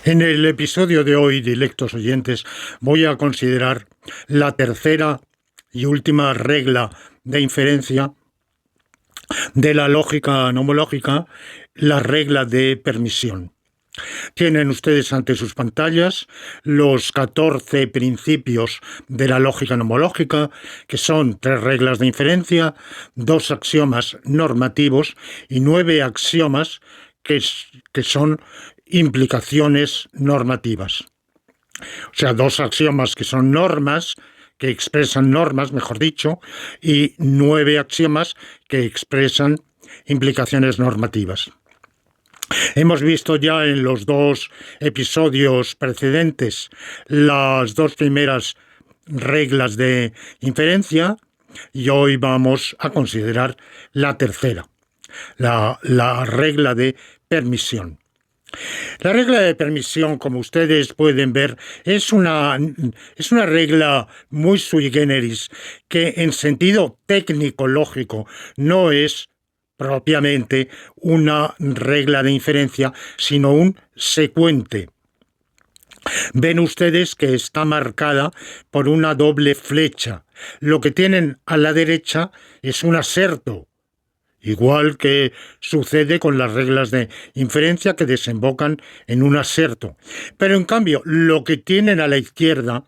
En el episodio de hoy, dilectos oyentes, voy a considerar la tercera y última regla de inferencia de la lógica nomológica, la regla de permisión. Tienen ustedes ante sus pantallas los 14 principios de la lógica nomológica, que son 3 reglas de inferencia, 2 axiomas normativos y 9 axiomas que son implicaciones normativas. O sea, 2 axiomas que son normas, que expresan normas, mejor dicho, y 9 axiomas que expresan implicaciones normativas. Hemos visto ya en los 2 episodios precedentes las 2 primeras reglas de inferencia y hoy vamos a considerar la tercera, la regla de permisión. La regla de permisión, como ustedes pueden ver, es una regla muy sui generis que en sentido técnico-lógico no es propiamente una regla de inferencia, sino un secuente. Ven ustedes que está marcada por una doble flecha. Lo que tienen a la derecha es un aserto, igual que sucede con las reglas de inferencia que desembocan en un aserto. Pero en cambio, lo que tienen a la izquierda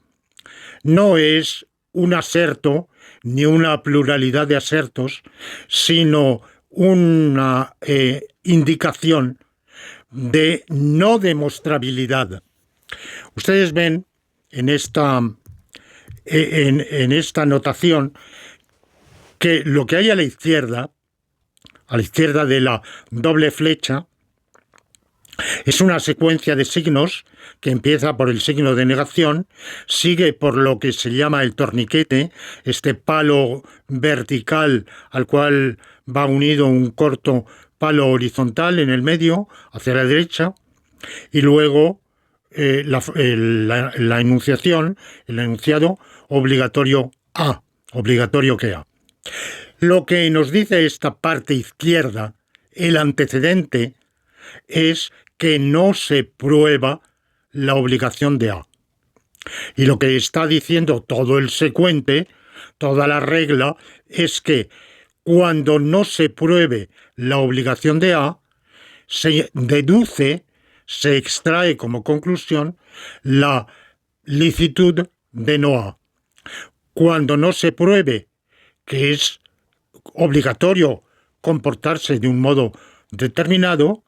no es un aserto ni una pluralidad de asertos, sino una indicación de no demostrabilidad. Ustedes ven en esta notación que lo que hay a la izquierda de la doble flecha, es una secuencia de signos que empieza por el signo de negación, sigue por lo que se llama el torniquete, este palo vertical al cual va unido un corto palo horizontal en el medio, hacia la derecha, y luego la enunciación, el enunciado obligatorio A, obligatorio que A. Lo que nos dice esta parte izquierda, el antecedente, es que no se prueba la obligación de A. Y lo que está diciendo todo el secuente, toda la regla, es que cuando no se pruebe la obligación de A, se deduce, se extrae como conclusión la licitud de no A. Cuando no se pruebe que es obligatorio comportarse de un modo determinado,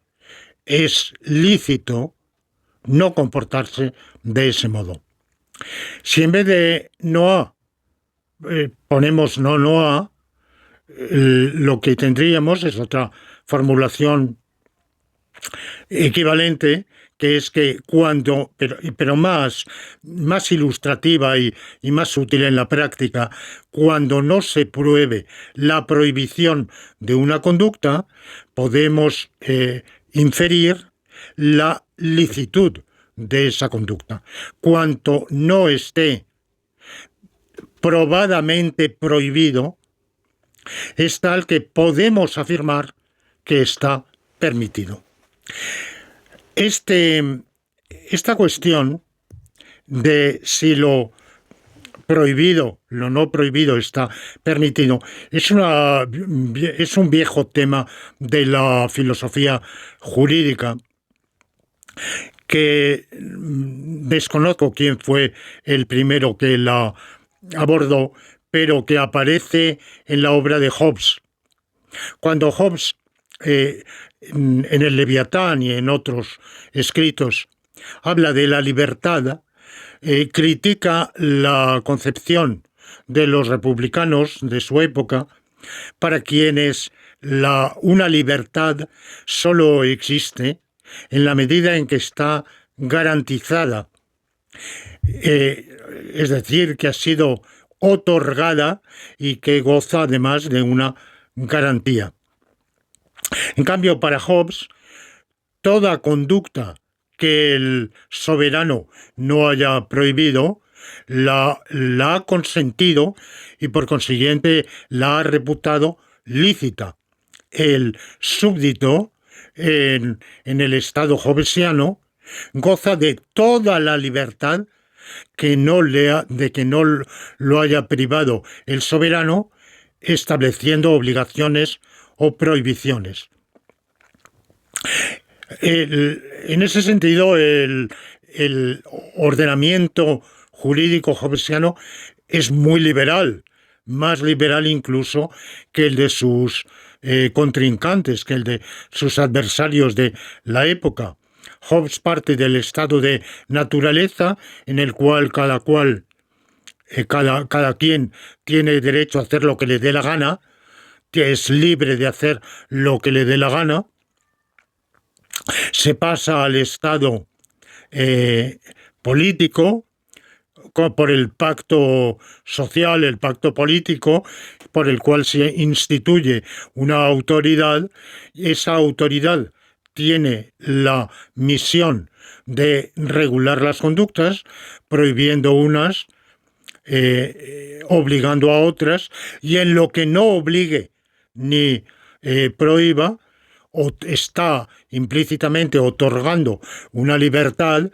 es lícito no comportarse de ese modo. Si en vez de no A ponemos no A, lo que tendríamos es otra formulación equivalente, que es que cuando, pero más ilustrativa y más útil en la práctica, cuando no se pruebe la prohibición de una conducta, podemos inferir la licitud de esa conducta. Cuanto no esté probadamente prohibido, es tal que podemos afirmar que está permitido. Esta cuestión de si lo prohibido, lo no prohibido está permitido, es un viejo tema de la filosofía jurídica que desconozco quién fue el primero que la abordó, pero que aparece en la obra de Hobbes. Cuando Hobbes, en el Leviatán y en otros escritos, habla de la libertad, critica la concepción de los republicanos de su época, para quienes una libertad solo existe en la medida en que está garantizada, es decir, que ha sido otorgada y que goza además de una garantía. En cambio, para Hobbes, toda conducta que el soberano no haya prohibido, la ha consentido y por consiguiente la ha reputado lícita. El súbdito, en el estado hobbesiano, goza de toda la libertad de que no lo haya privado el soberano, estableciendo obligaciones o prohibiciones. En ese sentido, el ordenamiento jurídico hobbesiano es muy liberal, más liberal incluso que el de sus contrincantes, que el de sus adversarios de la época. Hobbes parte del estado de naturaleza en el cual cada quien tiene derecho a hacer lo que le dé la gana, que es libre de hacer lo que le dé la gana. Se pasa al estado político por el pacto social, el pacto político, por el cual se instituye una autoridad. Esa autoridad tiene la misión de regular las conductas, prohibiendo unas, obligando a otras, y en lo que no obligue ni prohíba, está implícitamente otorgando una libertad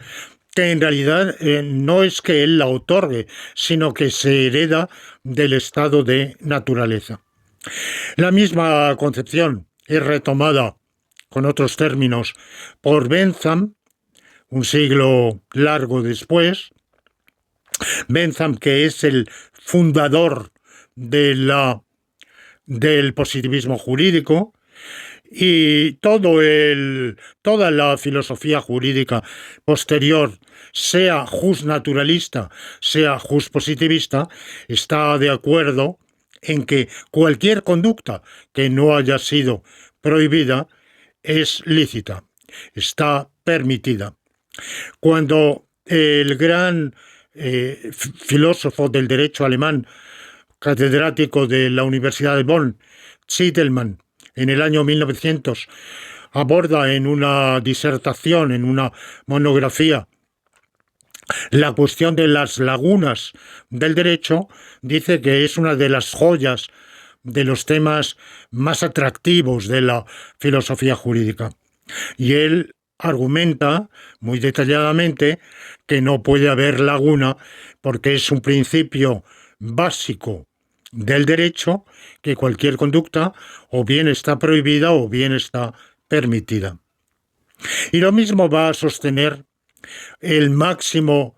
que en realidad no es que él la otorgue, sino que se hereda del estado de naturaleza. La misma concepción es retomada con otros términos por Bentham, un siglo largo después. Bentham, que es el fundador del positivismo jurídico, y toda la filosofía jurídica posterior, sea justnaturalista, sea justpositivista, está de acuerdo en que cualquier conducta que no haya sido prohibida es lícita, está permitida. Cuando el gran filósofo del derecho alemán, catedrático de la Universidad de Bonn, Zitelmann, en el año 1900, aborda en una disertación, en una monografía, la cuestión de las lagunas del derecho, dice que es una de las joyas, de los temas más atractivos de la filosofía jurídica. Y él argumenta muy detalladamente que no puede haber laguna porque es un principio básico del derecho, que cualquier conducta o bien está prohibida o bien está permitida. Y lo mismo va a sostener el máximo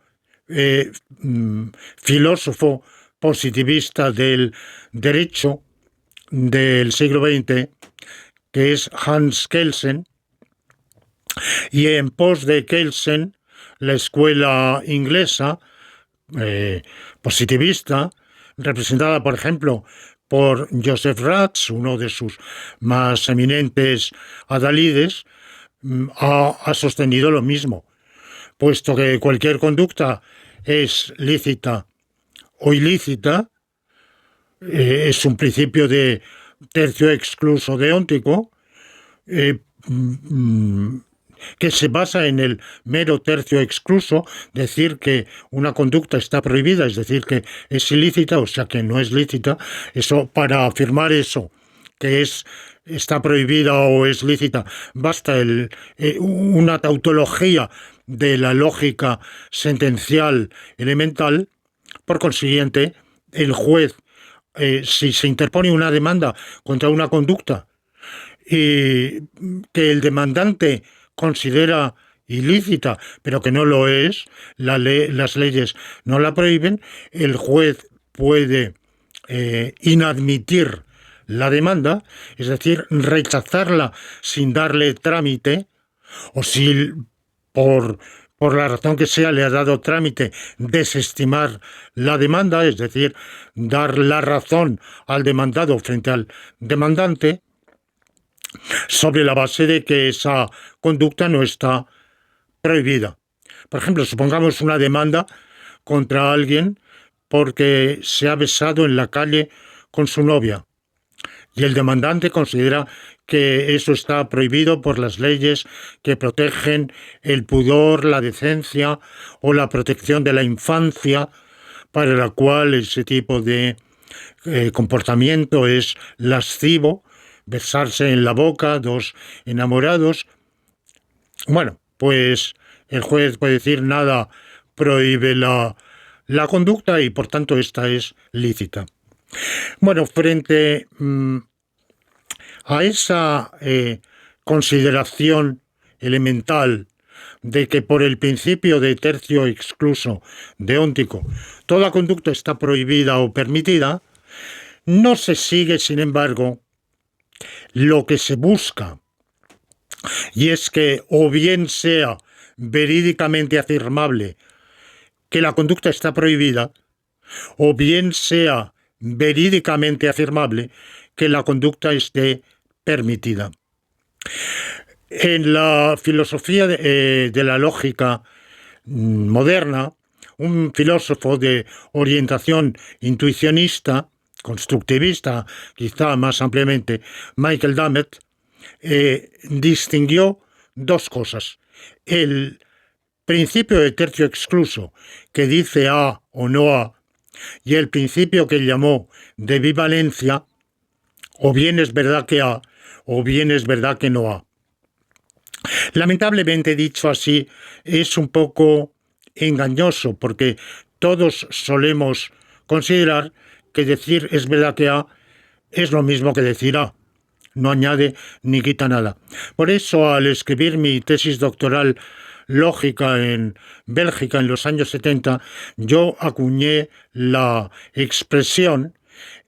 filósofo positivista del derecho del siglo XX, que es Hans Kelsen, y en pos de Kelsen, la escuela inglesa positivista, representada, por ejemplo, por Joseph Ratz, uno de sus más eminentes adalides, ha sostenido lo mismo, puesto que cualquier conducta es lícita o ilícita, es un principio de tercio excluso deóntico, que se basa en el mero tercio excluso, decir que una conducta está prohibida, es decir, que es ilícita, o sea, que no es lícita. Eso, para afirmar eso, que está prohibida o es lícita, basta una tautología de la lógica sentencial elemental. Por consiguiente, el juez, si se interpone una demanda contra una conducta y que el demandante considera ilícita, pero que no lo es, las leyes no la prohíben, el juez puede inadmitir la demanda, es decir, rechazarla sin darle trámite, o si por la razón que sea le ha dado trámite, desestimar la demanda, es decir, dar la razón al demandado frente al demandante, sobre la base de que esa conducta no está prohibida. Por ejemplo, supongamos una demanda contra alguien porque se ha besado en la calle con su novia y el demandante considera que eso está prohibido por las leyes que protegen el pudor, la decencia o la protección de la infancia, para la cual ese tipo de comportamiento es lascivo, besarse en la boca, dos enamorados. Bueno, pues el juez puede decir nada prohíbe la conducta y por tanto esta es lícita. Bueno, frente a esa consideración elemental de que por el principio de tercio excluso deóntico toda conducta está prohibida o permitida, no se sigue, sin embargo, lo que se busca, y es que o bien sea verídicamente afirmable que la conducta está prohibida, o bien sea verídicamente afirmable que la conducta esté permitida. En la filosofía de la lógica moderna, un filósofo de orientación intuicionista, constructivista, quizá más ampliamente, Michael Dummett, distinguió dos cosas. El principio de tercio excluso, que dice A o no A, y el principio que llamó de bivalencia, o bien es verdad que A, o bien es verdad que no A. Lamentablemente, dicho así, es un poco engañoso, porque todos solemos considerar que decir es verdad que A es lo mismo que decir A. No añade ni quita nada. Por eso, al escribir mi tesis doctoral lógica en Bélgica en los años 70, yo acuñé la expresión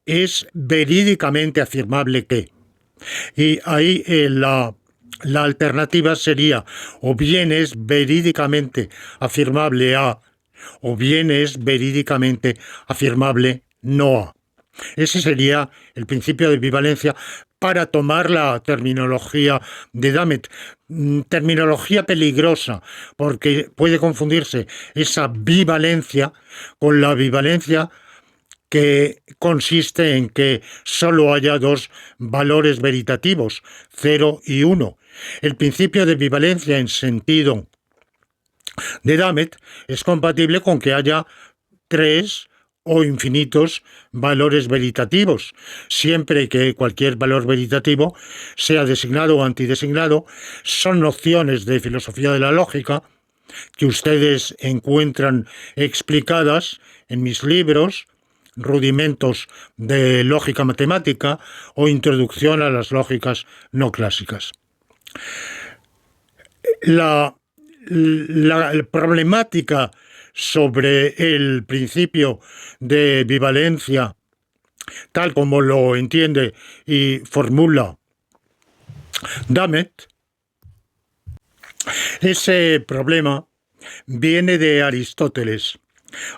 es verídicamente afirmable que. Y ahí la alternativa sería o bien es verídicamente afirmable A o bien es verídicamente afirmable no A. Ese sería el principio de bivalencia para tomar la terminología de Dummett. Terminología peligrosa, porque puede confundirse esa bivalencia con la bivalencia que consiste en que solo haya dos valores veritativos, 0 y 1. El principio de bivalencia en sentido de Dummett es compatible con que haya 3 o infinitos valores veritativos, siempre que cualquier valor veritativo sea designado o antidesignado. Son nociones de filosofía de la lógica que ustedes encuentran explicadas en mis libros, Rudimentos de lógica matemática o Introducción a las lógicas no clásicas. La problemática sobre el principio de bivalencia, tal como lo entiende y formula Dummett, ese problema viene de Aristóteles.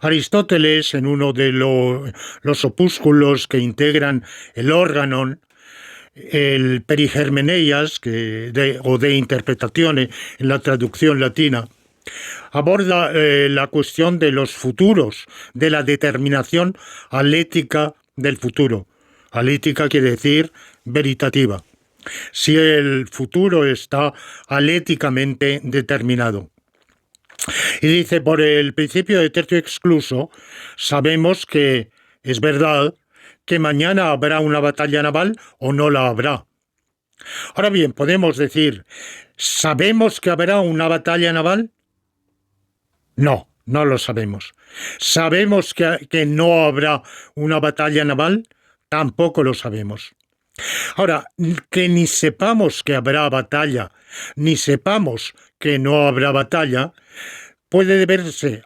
Aristóteles, en uno de los opúsculos que integran el Organon, el Perihermeneias, o de Interpretatione en la traducción latina, aborda la cuestión de los futuros, de la determinación alética del futuro. Alética quiere decir veritativa. Si el futuro está aléticamente determinado. Y dice, por el principio de tercio excluso, sabemos que es verdad que mañana habrá una batalla naval o no la habrá. Ahora bien, podemos decir, ¿sabemos que habrá una batalla naval? No, no lo sabemos. ¿Sabemos que no habrá una batalla naval? Tampoco lo sabemos. Ahora, que ni sepamos que habrá batalla, ni sepamos que no habrá batalla, puede deberse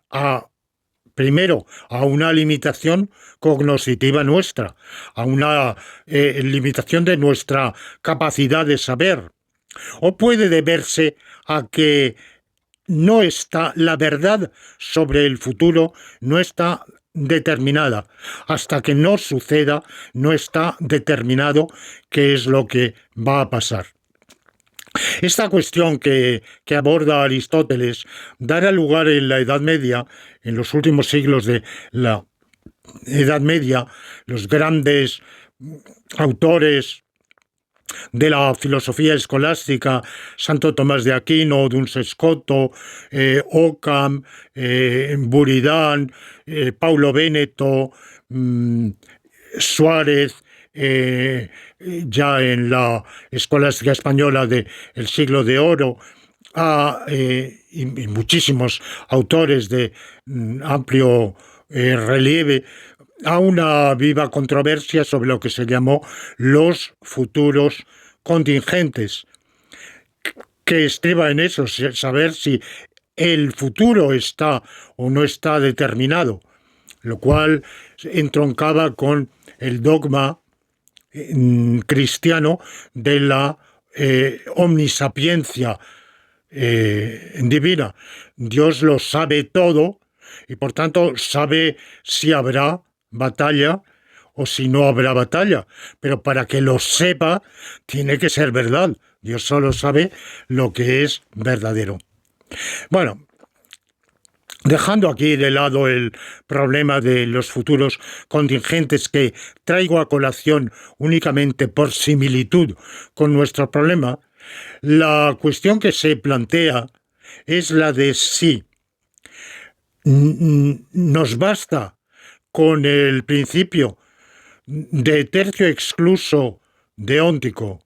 primero, a una limitación cognoscitiva nuestra, a una limitación de nuestra capacidad de saber. O puede deberse a que no está la verdad sobre el futuro, no está determinada. Hasta que no suceda, no está determinado qué es lo que va a pasar. Esta cuestión que aborda Aristóteles dará lugar en la Edad Media, en los últimos siglos de la Edad Media, los grandes autores de la filosofía escolástica, Santo Tomás de Aquino, Duns Scoto, Occam, Buridan, Paulo Véneto, Suárez, ya en la escolástica española del siglo de oro, y muchísimos autores de amplio relieve, a una viva controversia sobre lo que se llamó los futuros contingentes, que estriba en eso, saber si el futuro está o no está determinado, lo cual entroncaba con el dogma cristiano de la omnisapiencia divina. Dios lo sabe todo y por tanto sabe si habrá batalla o si no habrá batalla, pero para que lo sepa tiene que ser verdad. Dios solo sabe lo que es verdadero. Bueno, dejando aquí de lado el problema de los futuros contingentes, que traigo a colación únicamente por similitud con nuestro problema, la cuestión que se plantea es la de si nos basta con el principio de tercio excluso deóntico,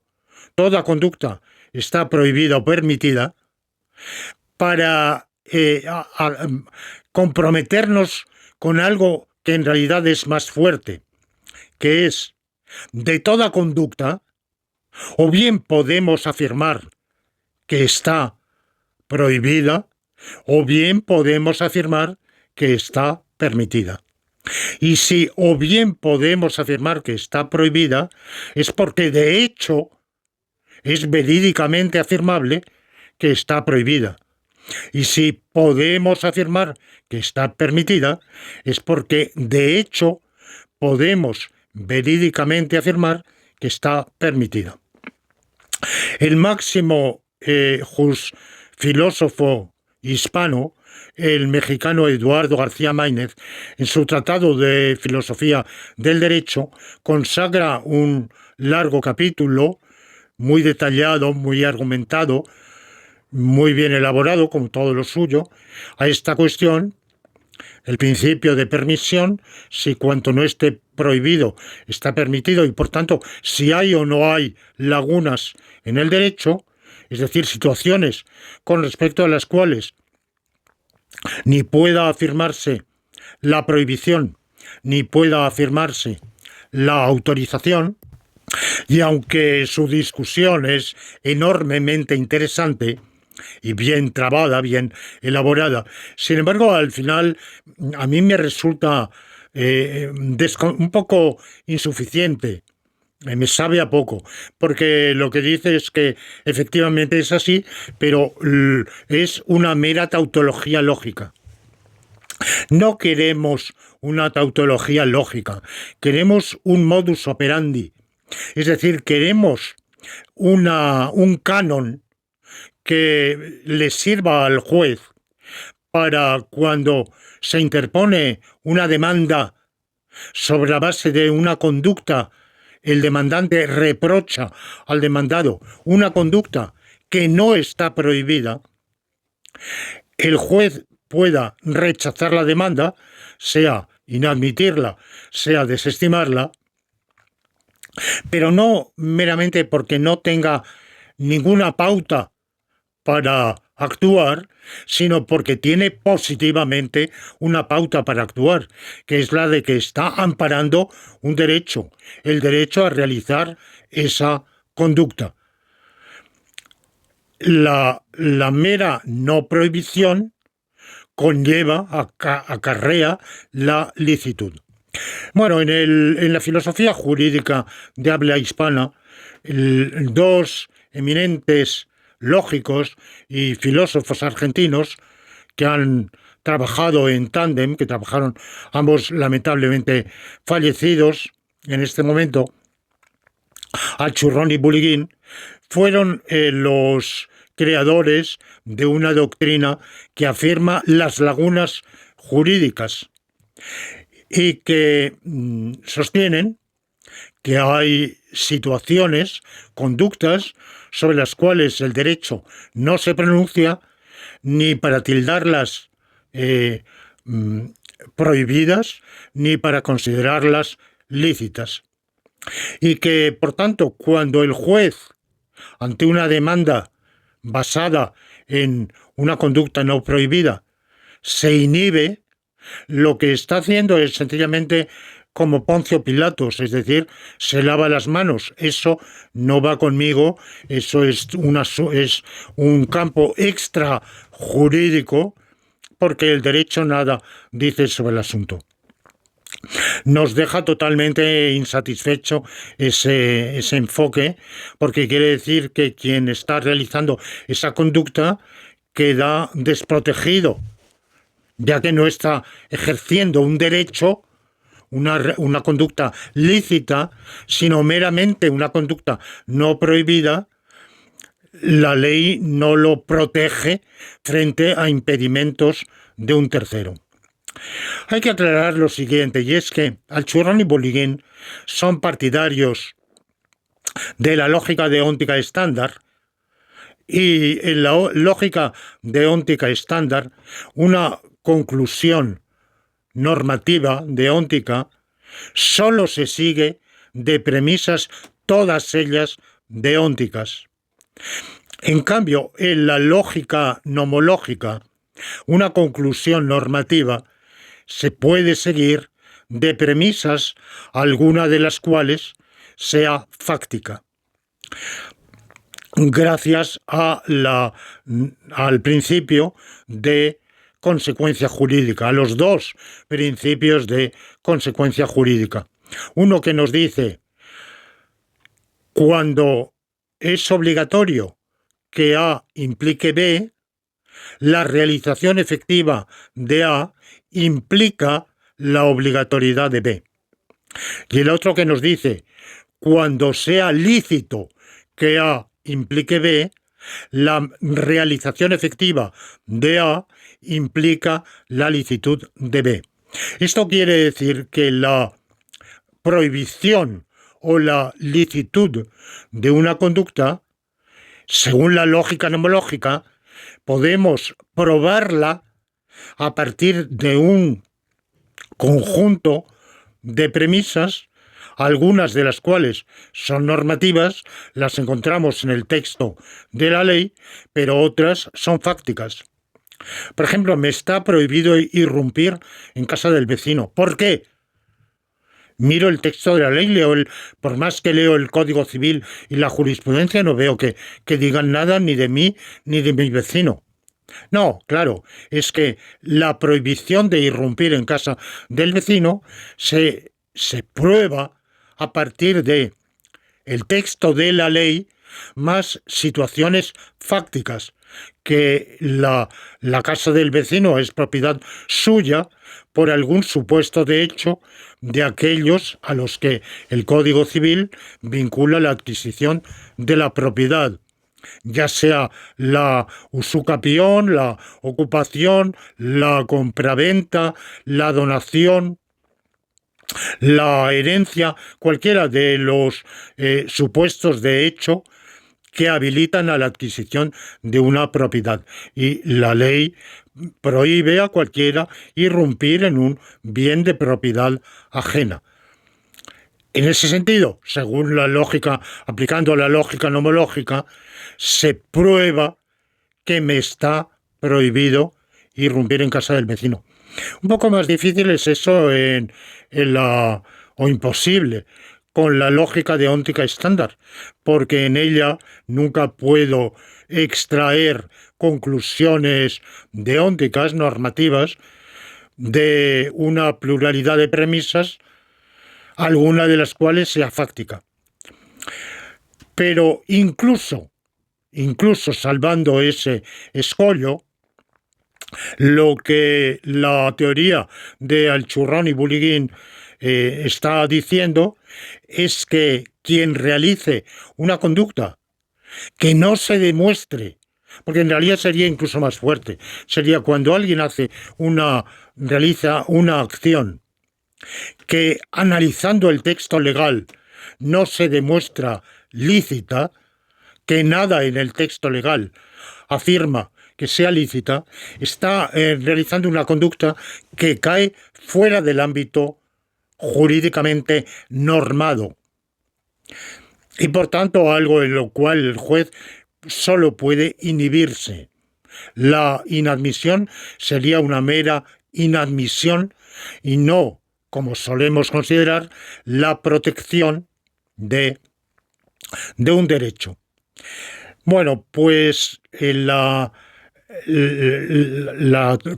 toda conducta está prohibida o permitida, para comprometernos con algo que en realidad es más fuerte, que es de toda conducta, o bien podemos afirmar que está prohibida, o bien podemos afirmar que está permitida. Y si o bien podemos afirmar que está prohibida, es porque de hecho es verídicamente afirmable que está prohibida. Y si podemos afirmar que está permitida, es porque de hecho podemos verídicamente afirmar que está permitida. El máximo filósofo hispano, el mexicano Eduardo García Máinez, en su Tratado de Filosofía del Derecho, consagra un largo capítulo, muy detallado, muy argumentado, muy bien elaborado, como todo lo suyo, a esta cuestión, el principio de permisión, si cuanto no esté prohibido está permitido, y por tanto, si hay o no hay lagunas en el derecho, es decir, situaciones con respecto a las cuales ni pueda afirmarse la prohibición, ni pueda afirmarse la autorización, y aunque su discusión es enormemente interesante y bien trabada, bien elaborada, sin embargo, al final a mí me resulta un poco insuficiente. Me sabe a poco, porque lo que dice es que efectivamente es así, pero es una mera tautología lógica. No queremos una tautología lógica, queremos un modus operandi, es decir, queremos un canon que le sirva al juez para cuando se interpone una demanda sobre la base de una conducta, el demandante reprocha al demandado una conducta que no está prohibida, el juez pueda rechazar la demanda, sea inadmitirla, sea desestimarla, pero no meramente porque no tenga ninguna pauta para actuar, sino porque tiene positivamente una pauta para actuar, que es la de que está amparando un derecho, el derecho a realizar esa conducta. La mera no prohibición conlleva, acarrea la licitud. Bueno, en la filosofía jurídica de habla hispana, dos eminentes lógicos y filósofos argentinos que han trabajado en tándem, que trabajaron ambos lamentablemente fallecidos en este momento, Achurrón y Buliguín, fueron los creadores de una doctrina que afirma las lagunas jurídicas y que sostienen que hay situaciones, conductas, sobre las cuales el derecho no se pronuncia ni para tildarlas prohibidas ni para considerarlas lícitas. Y que, por tanto, cuando el juez, ante una demanda basada en una conducta no prohibida se inhibe, lo que está haciendo es sencillamente como Poncio Pilatos, es decir, se lava las manos. Eso no va conmigo, eso es un campo extra jurídico, porque el derecho nada dice sobre el asunto. Nos deja totalmente insatisfecho ese enfoque, porque quiere decir que quien está realizando esa conducta queda desprotegido, ya que no está ejerciendo un derecho, una conducta lícita, sino meramente una conducta no prohibida. La ley no lo protege frente a impedimentos de un tercero. Hay que aclarar lo siguiente, y es que Alchurrón y Bologhine son partidarios de la lógica deóntica estándar, y en la lógica deóntica estándar, una conclusión normativa deóntica solo se sigue de premisas, todas ellas deónticas. En cambio, en la lógica nomológica, una conclusión normativa se puede seguir de premisas, alguna de las cuales sea fáctica, gracias al principio de consecuencia jurídica, a los dos principios de consecuencia jurídica. Uno que nos dice, cuando es obligatorio que A implique B, la realización efectiva de A implica la obligatoriedad de B. Y el otro que nos dice, cuando sea lícito que A implique B, la realización efectiva de A implica la licitud de B. Esto quiere decir que la prohibición o la licitud de una conducta, según la lógica nomológica, podemos probarla a partir de un conjunto de premisas, algunas de las cuales son normativas, las encontramos en el texto de la ley, pero otras son fácticas. Por ejemplo, me está prohibido irrumpir en casa del vecino. ¿Por qué? Miro el texto de la ley, por más que leo el Código Civil y la jurisprudencia, no veo que digan nada ni de mí ni de mi vecino. No, claro, es que la prohibición de irrumpir en casa del vecino se prueba a partir de el texto de la ley más situaciones fácticas, que la casa del vecino es propiedad suya por algún supuesto de hecho de aquellos a los que el Código Civil vincula la adquisición de la propiedad, ya sea la usucapión, la ocupación, la compraventa, la donación, la herencia, cualquiera de los supuestos de hecho que habilitan a la adquisición de una propiedad. Y la ley prohíbe a cualquiera irrumpir en un bien de propiedad ajena. En ese sentido, según la lógica, aplicando la lógica nomológica, se prueba que me está prohibido irrumpir en casa del vecino. Un poco más difícil es eso o imposible con la lógica deóntica estándar, porque en ella nunca puedo extraer conclusiones deónticas, normativas, de una pluralidad de premisas, alguna de las cuales sea fáctica. Pero incluso salvando ese escollo, lo que la teoría de Alchurrón y Bologhine está diciendo es que quien realice una conducta que no se demuestre, porque en realidad sería incluso más fuerte, sería cuando alguien realiza una acción que, analizando el texto legal, no se demuestra lícita, que nada en el texto legal afirma que sea lícita, está realizando una conducta que cae fuera del ámbito jurídicamente normado. Y por tanto algo en lo cual el juez solo puede inhibirse. La inadmisión sería una mera inadmisión y no, como solemos considerar, la protección de un derecho. Bueno, pues la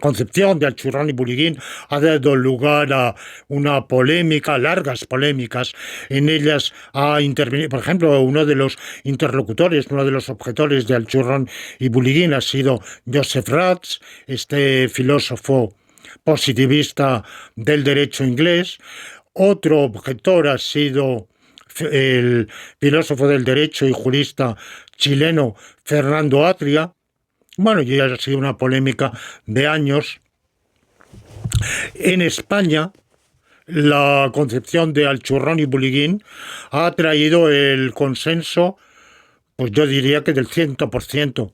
concepción de Al-Churrani Bullighín ha dado lugar a una polémica, largas polémicas. En ellas ha intervenido, por ejemplo, uno de los interlocutores, uno de los objetores de Al-Churrani Bullighín ha sido Joseph Ratz, este filósofo positivista del derecho inglés. Otro objetor ha sido el filósofo del derecho y jurista chileno Fernando Atria. Bueno, ya ha sido una polémica de años. En España, la concepción de Al-Churrani Bullighín ha traído el consenso, pues yo diría que del 100%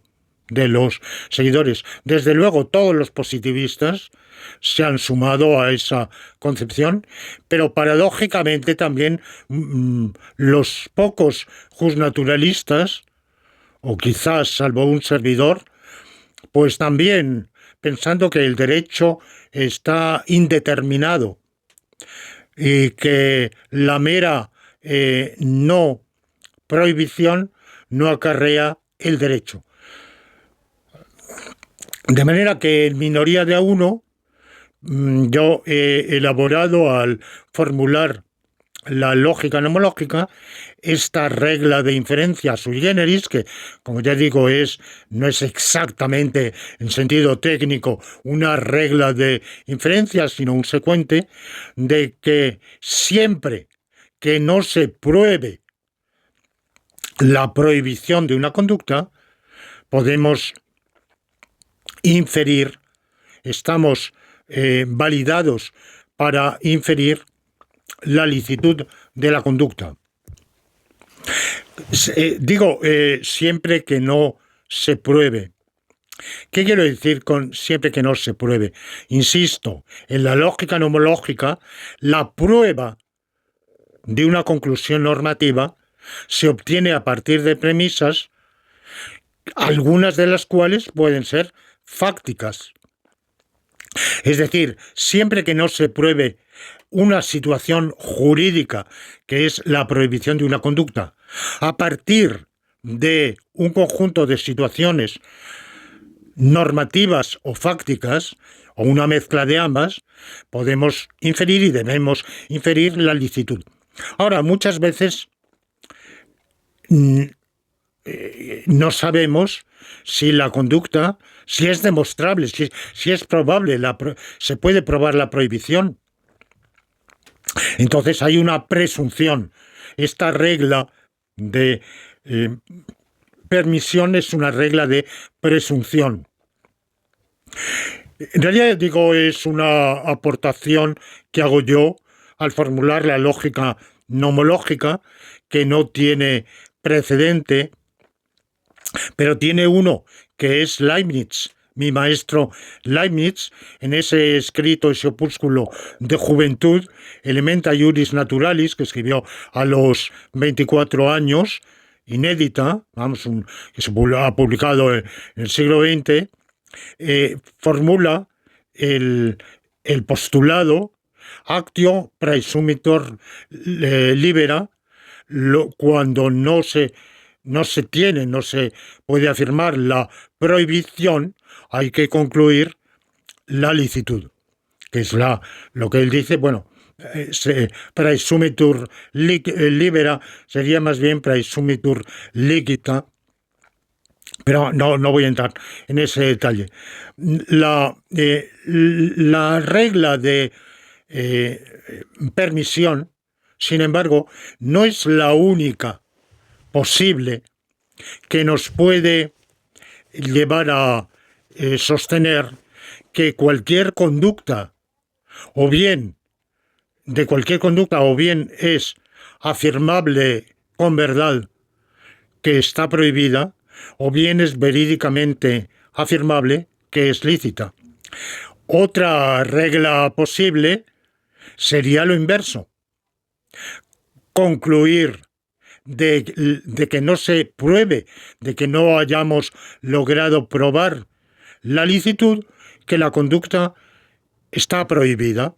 de los seguidores. Desde luego, todos los positivistas se han sumado a esa concepción, pero paradójicamente también los pocos justnaturalistas, o quizás salvo un servidor, pues también pensando que el derecho está indeterminado y que la mera no prohibición no acarrea el derecho. De manera que en minoría de a uno, yo he elaborado al formular la lógica nomológica esta regla de inferencia sui generis, que, como ya digo, no es exactamente en sentido técnico una regla de inferencia, sino un secuente, de que siempre que no se pruebe la prohibición de una conducta, podemos inferir, estamos validados para inferir la licitud de la conducta. Digo, siempre que no se pruebe. ¿Qué quiero decir con siempre que no se pruebe? Insisto, en la lógica nomológica, la prueba de una conclusión normativa se obtiene a partir de premisas, algunas de las cuales pueden ser fácticas. Es decir, siempre que no se pruebe una situación jurídica, que es la prohibición de una conducta, a partir de un conjunto de situaciones normativas o fácticas, o una mezcla de ambas, podemos inferir y debemos inferir la licitud. Ahora, muchas veces no sabemos si la conducta, si es demostrable, si es probable, se puede probar la prohibición. Entonces hay una presunción. Esta regla de permisión es una regla de presunción. En realidad, digo, es una aportación que hago yo al formular la lógica nomológica, que no tiene precedente, pero tiene uno, que es Leibniz, mi maestro Leibniz, en ese escrito, ese opúsculo de juventud, Elementa Iuris Naturalis, que escribió a los 24 años, inédita, que se ha publicado en el siglo XX, formula el postulado actio praesumitor libera, cuando no se puede afirmar la prohibición, hay que concluir la licitud, que es lo que él dice, bueno, praesumitur libera sería más bien praesumitur licita, pero no voy a entrar en ese detalle. La regla de permisión, sin embargo, no es la única posible que nos puede llevar a sostener que cualquier conducta, o bien es afirmable con verdad que está prohibida, o bien es verídicamente afirmable que es lícita. Otra regla posible sería lo inverso: concluir de que no se pruebe, de que no hayamos logrado probar la licitud que la conducta está prohibida.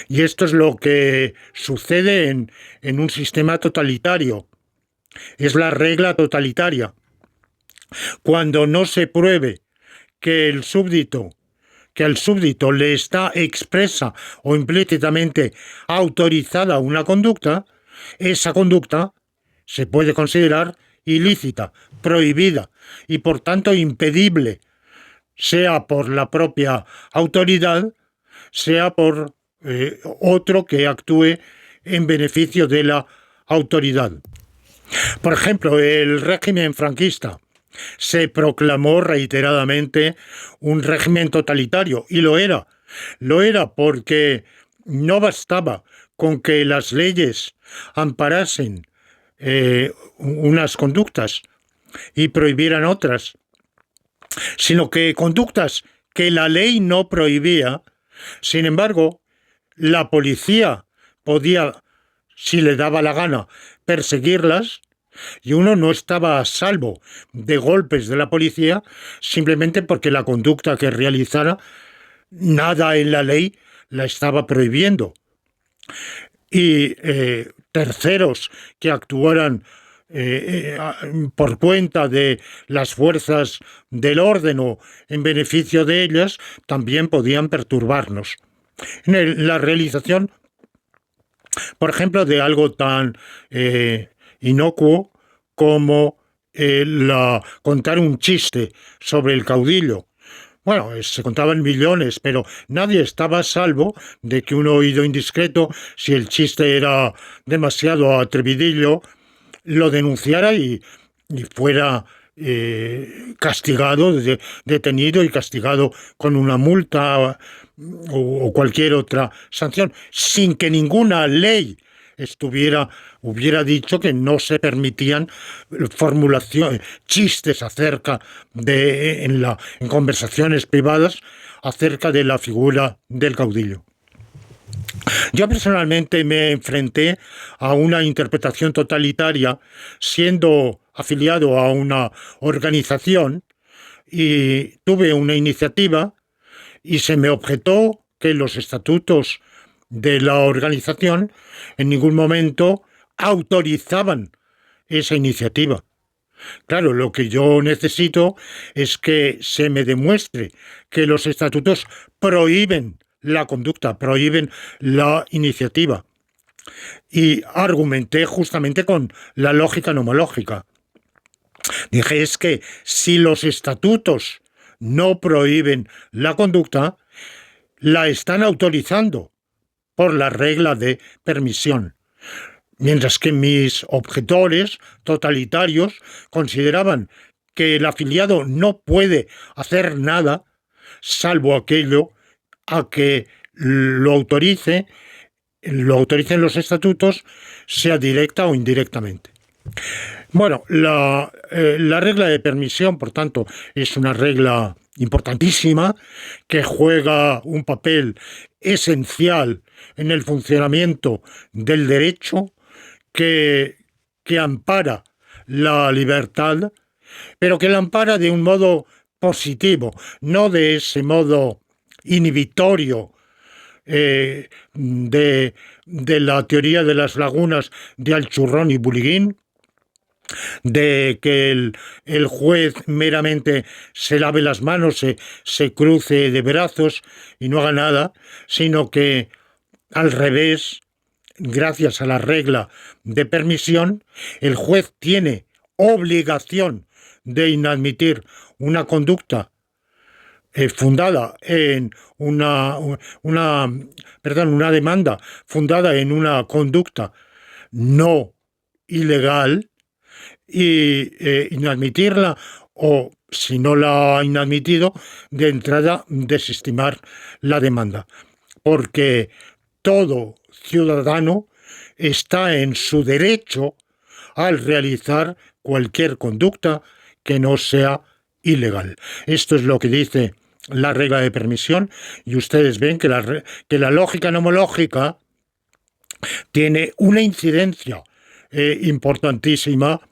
Y esto es lo que sucede en un sistema totalitario. Es la regla totalitaria. Cuando no se pruebe que al súbdito le está expresa o implícitamente autorizada una conducta, esa conducta se puede considerar ilícita, prohibida y por tanto impedible, sea por la propia autoridad, sea por otro que actúe en beneficio de la autoridad. Por ejemplo, el régimen franquista se proclamó reiteradamente un régimen totalitario, y lo era. Lo era porque no bastaba con que las leyes amparasen unas conductas y prohibieran otras, sino que conductas que la ley no prohibía, sin embargo, la policía podía, si le daba la gana, perseguirlas, y uno no estaba a salvo de golpes de la policía simplemente porque la conducta que realizara nada en la ley la estaba prohibiendo. Y terceros que actuaran por cuenta de las fuerzas del orden o en beneficio de ellas también podían perturbarnos. En la realización, por ejemplo, de algo tan inocuo como contar un chiste sobre el caudillo. Bueno, se contaban millones, pero nadie estaba a salvo de que un oído indiscreto, si el chiste era demasiado atrevidillo, lo denunciara y fuera castigado, detenido y castigado con una multa o cualquier otra sanción, sin que ninguna ley hubiera dicho que no se permitían formulaciones, chistes acerca de, en conversaciones privadas, acerca de la figura del caudillo. Yo personalmente me enfrenté a una interpretación totalitaria siendo afiliado a una organización y tuve una iniciativa y se me objetó que los estatutos de la organización en ningún momento autorizaban esa iniciativa. Claro, lo que yo necesito es que se me demuestre que los estatutos prohíben la conducta, prohíben la iniciativa. Y argumenté justamente con la lógica nomológica. Dije, es que si los estatutos no prohíben la conducta, la están autorizando por la regla de permisión. Mientras que mis objetores totalitarios consideraban que el afiliado no puede hacer nada salvo aquello a que lo autoricen los estatutos, sea directa o indirectamente. Bueno, la regla de permisión, por tanto, es una regla importantísima que juega un papel esencial en el funcionamiento del derecho, que ampara la libertad, pero que la ampara de un modo positivo, no de ese modo inhibitorio de la teoría de las lagunas de Alchurrón y Buliguín, de que el juez meramente se lave las manos, se cruce de brazos y no haga nada, sino que al revés, gracias a la regla de permisión, el juez tiene obligación de inadmitir una conducta fundada en una demanda fundada en una conducta no ilegal y inadmitirla, o si no la ha inadmitido, de entrada desestimar la demanda, porque todo ciudadano está en su derecho al realizar cualquier conducta que no sea ilegal. Esto es lo que dice la regla de permisión, y ustedes ven que la lógica nomológica tiene una incidencia importantísima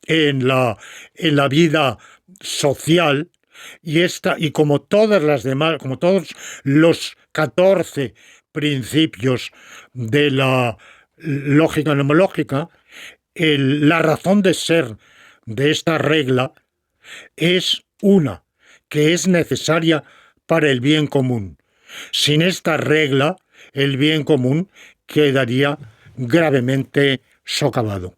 en la vida social y como todas las demás, como todos los 14 principios de la lógica nomológica, la razón de ser de esta regla es una, que es necesaria para el bien común. Sin esta regla, el bien común quedaría gravemente socavado.